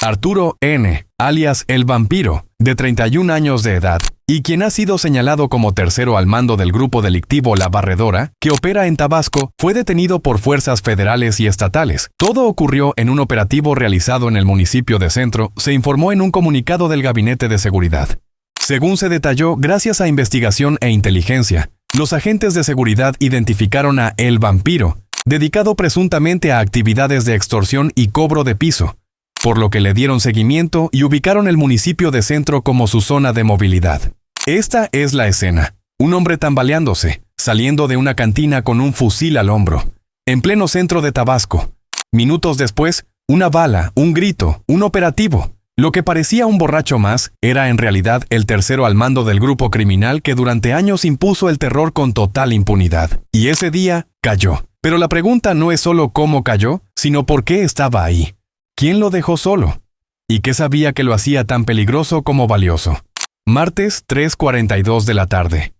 Arturo N., alias El Vampiro, de 31 años de edad, y quien ha sido señalado como tercero al mando del grupo delictivo La Barredora, que opera en Tabasco, fue detenido por fuerzas federales y estatales. Todo ocurrió en un operativo realizado en el municipio de Centro, se informó en un comunicado del Gabinete de Seguridad. Según se detalló, gracias a investigación e inteligencia, los agentes de seguridad identificaron a El Vampiro, dedicado presuntamente a actividades de extorsión y cobro de piso, por lo que le dieron seguimiento y ubicaron el municipio de Centro como su zona de movilidad. Esta es la escena. Un hombre tambaleándose, saliendo de una cantina con un fusil al hombro, en pleno centro de Tabasco. Minutos después, una bala, un grito, un operativo. Lo que parecía un borracho más, era en realidad el tercero al mando del grupo criminal que durante años impuso el terror con total impunidad. Y ese día, cayó. Pero la pregunta no es solo cómo cayó, sino por qué estaba ahí. ¿Quién lo dejó solo? ¿Y qué sabía que lo hacía tan peligroso como valioso? Martes, 3:42 de la tarde.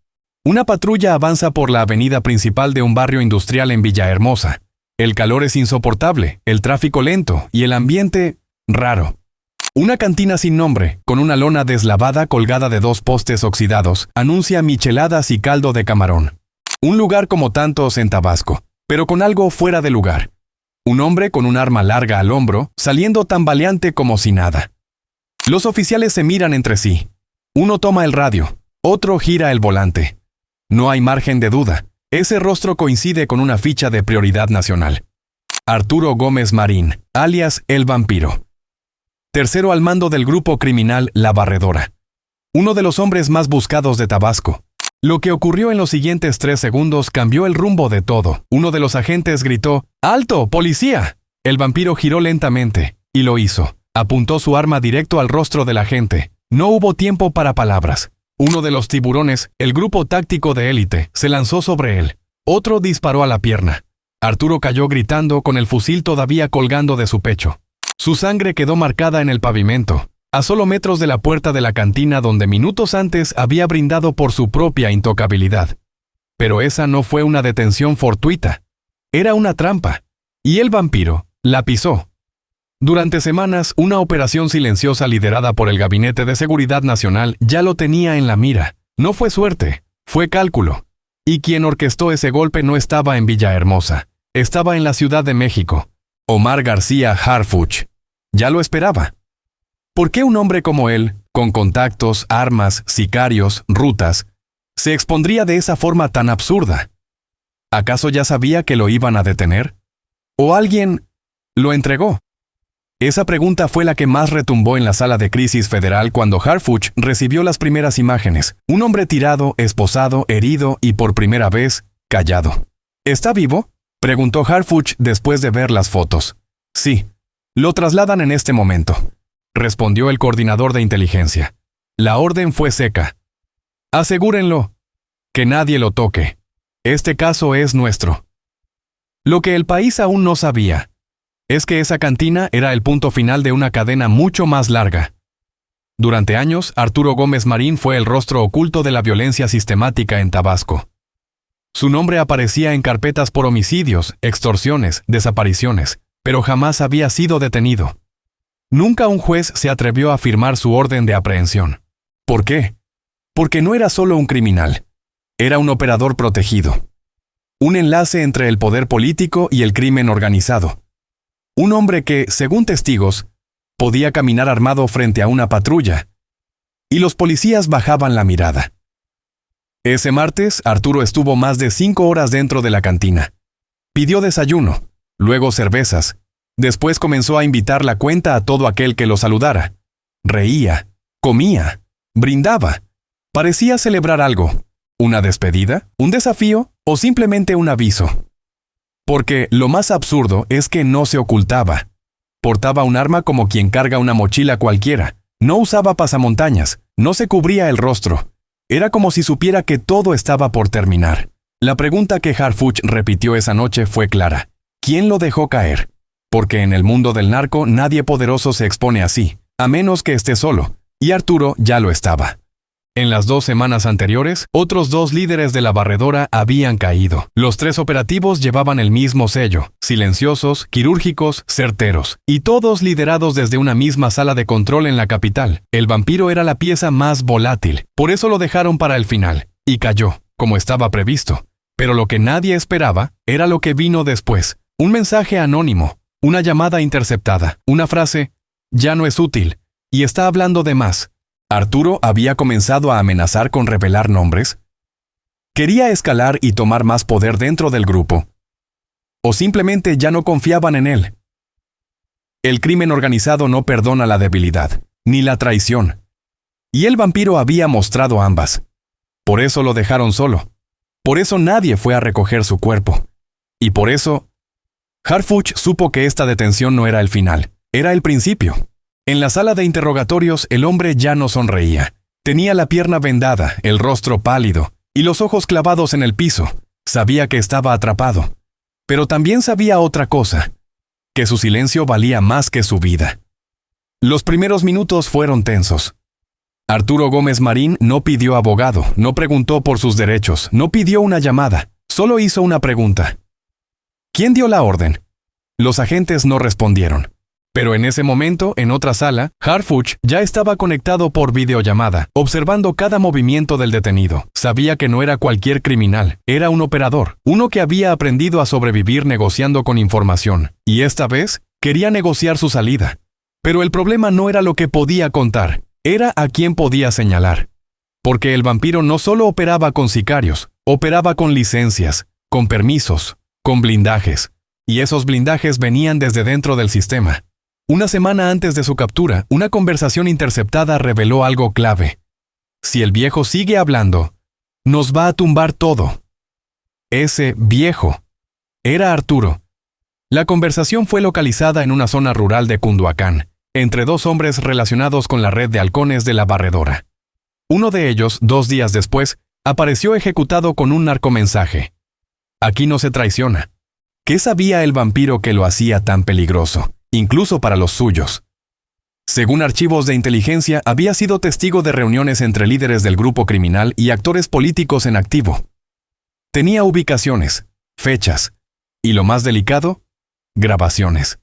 Una patrulla avanza por la avenida principal de un barrio industrial en Villahermosa. El calor es insoportable, el tráfico lento y el ambiente raro. Una cantina sin nombre, con una lona deslavada colgada de 2 postes oxidados, anuncia micheladas y caldo de camarón. Un lugar como tantos en Tabasco, pero con algo fuera de lugar. Un hombre con un arma larga al hombro, saliendo tambaleante como si nada. Los oficiales se miran entre sí. Uno toma el radio, otro gira el volante. No hay margen de duda, ese rostro coincide con una ficha de prioridad nacional. Arturo Gómez Marín, alias El Vampiro. Tercero al mando del grupo criminal La Barredora. Uno de los hombres más buscados de Tabasco. Lo que ocurrió en los siguientes 3 segundos cambió el rumbo de todo. Uno de los agentes gritó, ¡Alto, policía! El vampiro giró lentamente, y lo hizo. Apuntó su arma directo al rostro del agente. No hubo tiempo para palabras. Uno de los tiburones, el grupo táctico de élite, se lanzó sobre él. Otro disparó a la pierna. Arturo cayó gritando con el fusil todavía colgando de su pecho. Su sangre quedó marcada en el pavimento, a solo metros de la puerta de la cantina donde minutos antes había brindado por su propia intocabilidad. Pero esa no fue una detención fortuita. Era una trampa. Y el vampiro la pisó. Durante semanas, una operación silenciosa liderada por el Gabinete de Seguridad Nacional ya lo tenía en la mira. No fue suerte, fue cálculo. Y quien orquestó ese golpe no estaba en Villahermosa, estaba en la Ciudad de México. Omar García Harfuch. Ya lo esperaba. ¿Por qué un hombre como él, con contactos, armas, sicarios, rutas, se expondría de esa forma tan absurda? ¿Acaso ya sabía que lo iban a detener? ¿O alguien lo entregó? Esa pregunta fue la que más retumbó en la sala de crisis federal cuando Harfuch recibió las primeras imágenes. Un hombre tirado, esposado, herido y por primera vez, callado. ¿Está vivo?, preguntó Harfuch después de ver las fotos. Sí, lo trasladan en este momento, respondió el coordinador de inteligencia. La orden fue seca. Asegúrenlo, que nadie lo toque. Este caso es nuestro. Lo que el país aún no sabía es que esa cantina era el punto final de una cadena mucho más larga. Durante años, Arturo Gómez Marín fue el rostro oculto de la violencia sistemática en Tabasco. Su nombre aparecía en carpetas por homicidios, extorsiones, desapariciones, pero jamás había sido detenido. Nunca un juez se atrevió a firmar su orden de aprehensión. ¿Por qué? Porque no era solo un criminal. Era un operador protegido. Un enlace entre el poder político y el crimen organizado. Un hombre que, según testigos, podía caminar armado frente a una patrulla. Y los policías bajaban la mirada. Ese martes, Arturo estuvo más de 5 horas dentro de la cantina. Pidió desayuno, luego cervezas. Después comenzó a invitar la cuenta a todo aquel que lo saludara. Reía, comía, brindaba. Parecía celebrar algo. ¿Una despedida? ¿Un desafío? ¿O simplemente un aviso? Porque lo más absurdo es que no se ocultaba. Portaba un arma como quien carga una mochila cualquiera. No usaba pasamontañas. No se cubría el rostro. Era como si supiera que todo estaba por terminar. La pregunta que Harfuch repitió esa noche fue clara. ¿Quién lo dejó caer? Porque en el mundo del narco nadie poderoso se expone así, a menos que esté solo, y Arturo ya lo estaba. En las 2 semanas anteriores, otros 2 líderes de la barredora habían caído. Los 3 operativos llevaban el mismo sello: silenciosos, quirúrgicos, certeros, y todos liderados desde una misma sala de control en la capital. El vampiro era la pieza más volátil, por eso lo dejaron para el final, y cayó, como estaba previsto. Pero lo que nadie esperaba era lo que vino después: un mensaje anónimo, una llamada interceptada, una frase: ya no es útil, y está hablando de más. ¿Arturo había comenzado a amenazar con revelar nombres? ¿Quería escalar y tomar más poder dentro del grupo? ¿O simplemente ya no confiaban en él? El crimen organizado no perdona la debilidad, ni la traición. Y el vampiro había mostrado ambas. Por eso lo dejaron solo. Por eso nadie fue a recoger su cuerpo. Y por eso, Harfuch supo que esta detención no era el final, era el principio. En la sala de interrogatorios, el hombre ya no sonreía. Tenía la pierna vendada, el rostro pálido, y los ojos clavados en el piso. Sabía que estaba atrapado. Pero también sabía otra cosa: que su silencio valía más que su vida. Los primeros minutos fueron tensos. Arturo Gómez Marín no pidió abogado, no preguntó por sus derechos, no pidió una llamada, solo hizo una pregunta. ¿Quién dio la orden? Los agentes no respondieron. Pero en ese momento, en otra sala, Harfuch ya estaba conectado por videollamada, observando cada movimiento del detenido. Sabía que no era cualquier criminal, era un operador, uno que había aprendido a sobrevivir negociando con información, y esta vez quería negociar su salida. Pero el problema no era lo que podía contar, era a quién podía señalar. Porque el vampiro no solo operaba con sicarios, operaba con licencias, con permisos, con blindajes, y esos blindajes venían desde dentro del sistema. Una semana antes de su captura, una conversación interceptada reveló algo clave. Si el viejo sigue hablando, nos va a tumbar todo. Ese viejo era Arturo. La conversación fue localizada en una zona rural de Cunduacán, entre 2 hombres relacionados con la red de halcones de la barredora. Uno de ellos, 2 días después, apareció ejecutado con un narcomensaje. Aquí no se traiciona. ¿Qué sabía el vampiro que lo hacía tan peligroso, incluso para los suyos? Según archivos de inteligencia, había sido testigo de reuniones entre líderes del grupo criminal y actores políticos en activo. Tenía ubicaciones, fechas, y lo más delicado, grabaciones.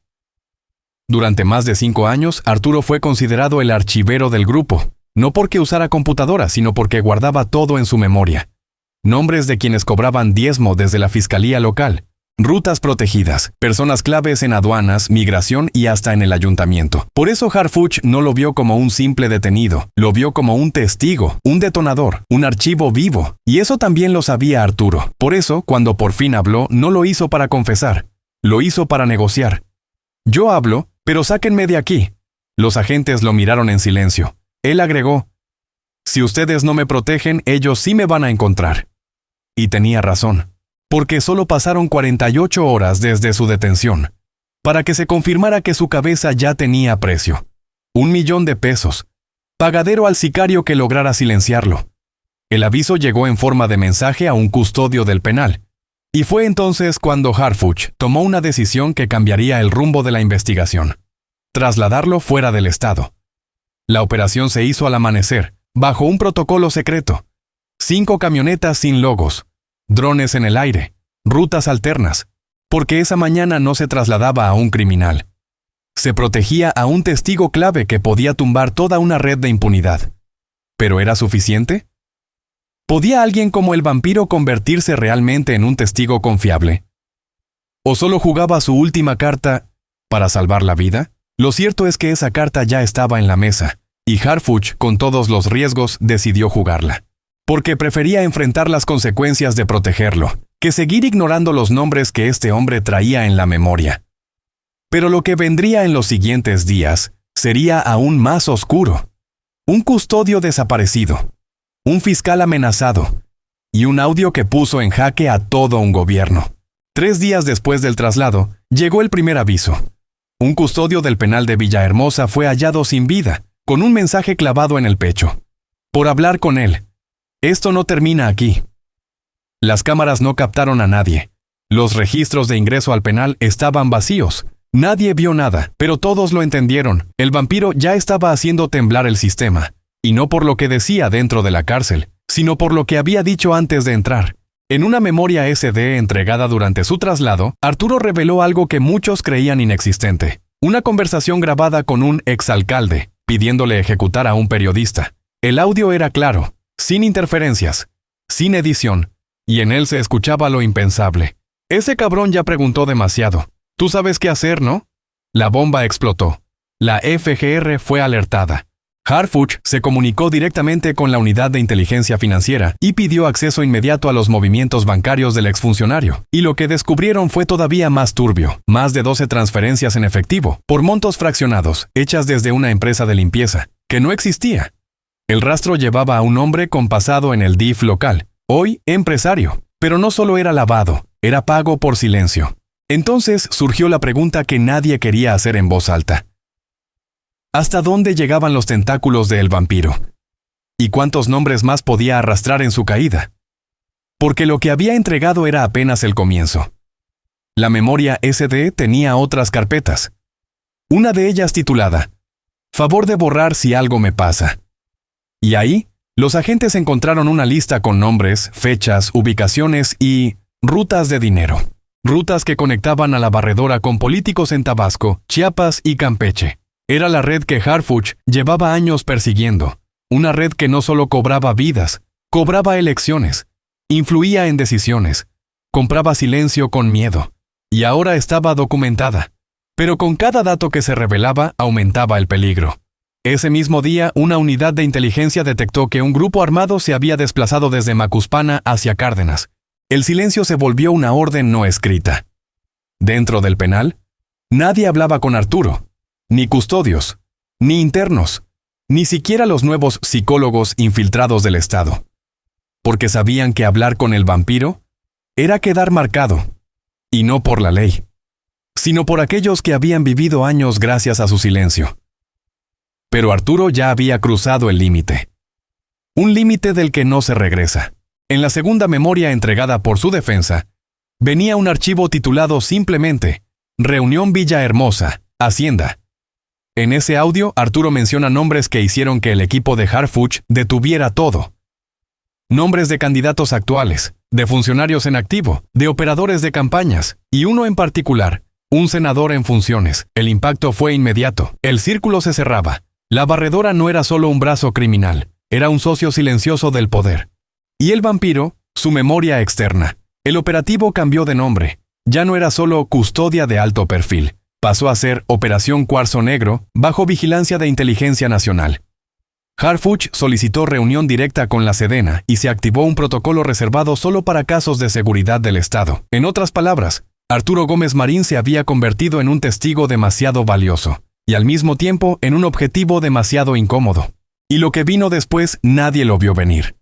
Durante más de 5 años, Arturo fue considerado el archivero del grupo, no porque usara computadora, sino porque guardaba todo en su memoria. Nombres de quienes cobraban diezmo desde la fiscalía local, rutas protegidas, personas claves en aduanas, migración y hasta en el ayuntamiento. Por eso Harfuch no lo vio como un simple detenido, lo vio como un testigo, un detonador, un archivo vivo. Y eso también lo sabía Arturo. Por eso, cuando por fin habló, no lo hizo para confesar, lo hizo para negociar. Yo hablo, pero sáquenme de aquí. Los agentes lo miraron en silencio. Él agregó: si ustedes no me protegen, ellos sí me van a encontrar. Y tenía razón. Porque solo pasaron 48 horas desde su detención, para que se confirmara que su cabeza ya tenía precio. $1.000.000, pagadero al sicario que lograra silenciarlo. El aviso llegó en forma de mensaje a un custodio del penal, y fue entonces cuando Harfuch tomó una decisión que cambiaría el rumbo de la investigación: trasladarlo fuera del estado. La operación se hizo al amanecer, bajo un protocolo secreto. 5 camionetas sin logos, drones en el aire, rutas alternas, porque esa mañana no se trasladaba a un criminal. Se protegía a un testigo clave que podía tumbar toda una red de impunidad. ¿Pero era suficiente? ¿Podía alguien como el vampiro convertirse realmente en un testigo confiable? ¿O solo jugaba su última carta para salvar la vida? Lo cierto es que esa carta ya estaba en la mesa, y Harfuch, con todos los riesgos, decidió jugarla. Porque prefería enfrentar las consecuencias de protegerlo, que seguir ignorando los nombres que este hombre traía en la memoria. Pero lo que vendría en los siguientes días sería aún más oscuro. Un custodio desaparecido, un fiscal amenazado, y un audio que puso en jaque a todo un gobierno. 3 días después del traslado, llegó el primer aviso. Un custodio del penal de Villahermosa fue hallado sin vida, con un mensaje clavado en el pecho: por hablar con él. Esto no termina aquí. Las cámaras no captaron a nadie. Los registros de ingreso al penal estaban vacíos. Nadie vio nada, pero todos lo entendieron. El vampiro ya estaba haciendo temblar el sistema. y no por lo que decía dentro de la cárcel, sino por lo que había dicho antes de entrar. En una memoria SD entregada durante su traslado, Arturo reveló algo que muchos creían inexistente. Una conversación grabada con un exalcalde, pidiéndole ejecutar a un periodista. El audio era claro, sin interferencias, sin edición, y en él se escuchaba lo impensable. Ese cabrón ya preguntó demasiado. ¿Tú sabes qué hacer, no? La bomba explotó. La FGR fue alertada. Harfuch se comunicó directamente con la unidad de inteligencia financiera y pidió acceso inmediato a los movimientos bancarios del exfuncionario. Y lo que descubrieron fue todavía más turbio. Más de 12 transferencias en efectivo, por montos fraccionados, hechas desde una empresa de limpieza, que no existía. El rastro llevaba a un hombre con pasado en el DIF local, hoy empresario. Pero no solo era lavado, era pago por silencio. Entonces surgió la pregunta que nadie quería hacer en voz alta. ¿Hasta dónde llegaban los tentáculos de El Vampiro? ¿Y cuántos nombres más podía arrastrar en su caída? Porque lo que había entregado era apenas el comienzo. La memoria SD tenía otras carpetas. Una de ellas titulada «Favor de borrar si algo me pasa». Y ahí, los agentes encontraron una lista con nombres, fechas, ubicaciones y rutas de dinero. Rutas que conectaban a la barredora con políticos en Tabasco, Chiapas y Campeche. Era la red que Harfuch llevaba años persiguiendo. Una red que no solo cobraba vidas, cobraba elecciones, influía en decisiones, compraba silencio con miedo. Y ahora estaba documentada. Pero con cada dato que se revelaba, aumentaba el peligro. Ese mismo día, una unidad de inteligencia detectó que un grupo armado se había desplazado desde Macuspana hacia Cárdenas. El silencio se volvió una orden no escrita. Dentro del penal, nadie hablaba con Arturo. Ni custodios, ni internos, ni siquiera los nuevos psicólogos infiltrados del Estado. Porque sabían que hablar con el vampiro era quedar marcado, y no por la ley, sino por aquellos que habían vivido años gracias a su silencio. Pero Arturo ya había cruzado el límite. Un límite del que no se regresa. En la segunda memoria entregada por su defensa, venía un archivo titulado simplemente Reunión Villahermosa, Hacienda. En ese audio, Arturo menciona nombres que hicieron que el equipo de Harfuch detuviera todo. Nombres de candidatos actuales, de funcionarios en activo, de operadores de campañas, y uno en particular, un senador en funciones. El impacto fue inmediato. El círculo se cerraba. La barredora no era solo un brazo criminal, era un socio silencioso del poder. Y el vampiro, su memoria externa. El operativo cambió de nombre. Ya no era solo custodia de alto perfil. Pasó a ser Operación Cuarzo Negro, bajo vigilancia de Inteligencia Nacional. Harfuch solicitó reunión directa con la Sedena y se activó un protocolo reservado solo para casos de seguridad del Estado. En otras palabras, Arturo Gómez Marín se había convertido en un testigo demasiado valioso, y al mismo tiempo en un objetivo demasiado incómodo. Y lo que vino después nadie lo vio venir.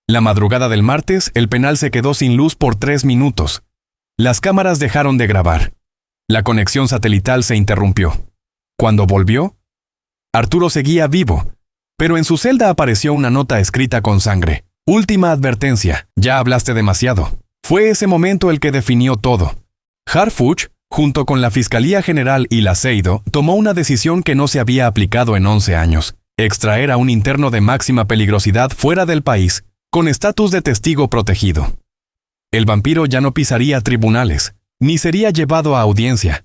La madrugada del martes, el penal se quedó sin luz por 3 minutos. Las cámaras dejaron de grabar. La conexión satelital se interrumpió. Cuando volvió, Arturo seguía vivo, pero en su celda apareció una nota escrita con sangre. Última advertencia, ya hablaste demasiado. Fue ese momento el que definió todo. Harfuch, junto con la Fiscalía General y la CEIDO, tomó una decisión que no se había aplicado en 11 años. Extraer a un interno de máxima peligrosidad fuera del país, con estatus de testigo protegido. El vampiro ya no pisaría tribunales, ni sería llevado a audiencia.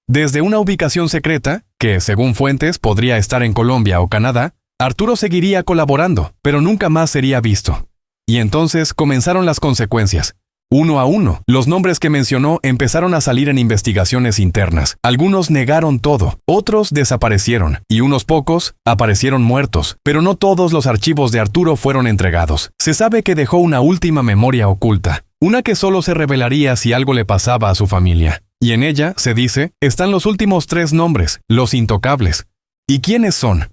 Desde una ubicación secreta, que según fuentes podría estar en Colombia o Canadá, Arturo seguiría colaborando, pero nunca más sería visto. Y entonces comenzaron las consecuencias. Uno a uno, los nombres que mencionó empezaron a salir en investigaciones internas. Algunos negaron todo, otros desaparecieron, y unos pocos aparecieron muertos, pero no todos los archivos de Arturo fueron entregados. Se sabe que dejó una última memoria oculta, una que solo se revelaría si algo le pasaba a su familia. Y en ella, se dice, están los últimos 3 nombres, los intocables. ¿Y quiénes son?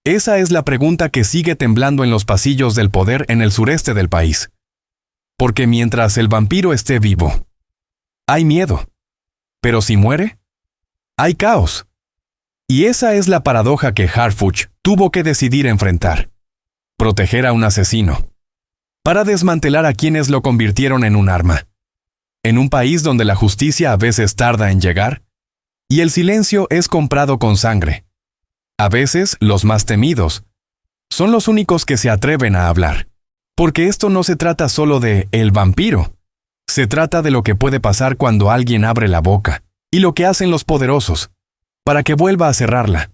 Esa es la pregunta que sigue temblando en los pasillos del poder en el sureste del país. Porque mientras el vampiro esté vivo, hay miedo. Pero si muere, hay caos. Y esa es la paradoja que Harfuch tuvo que decidir enfrentar. Proteger a un asesino, para desmantelar a quienes lo convirtieron en un arma. En un país donde la justicia a veces tarda en llegar, y el silencio es comprado con sangre. A veces, los más temidos son los únicos que se atreven a hablar. Porque esto no se trata solo de el vampiro. Se trata de lo que puede pasar cuando alguien abre la boca, y lo que hacen los poderosos, para que vuelva a cerrarla.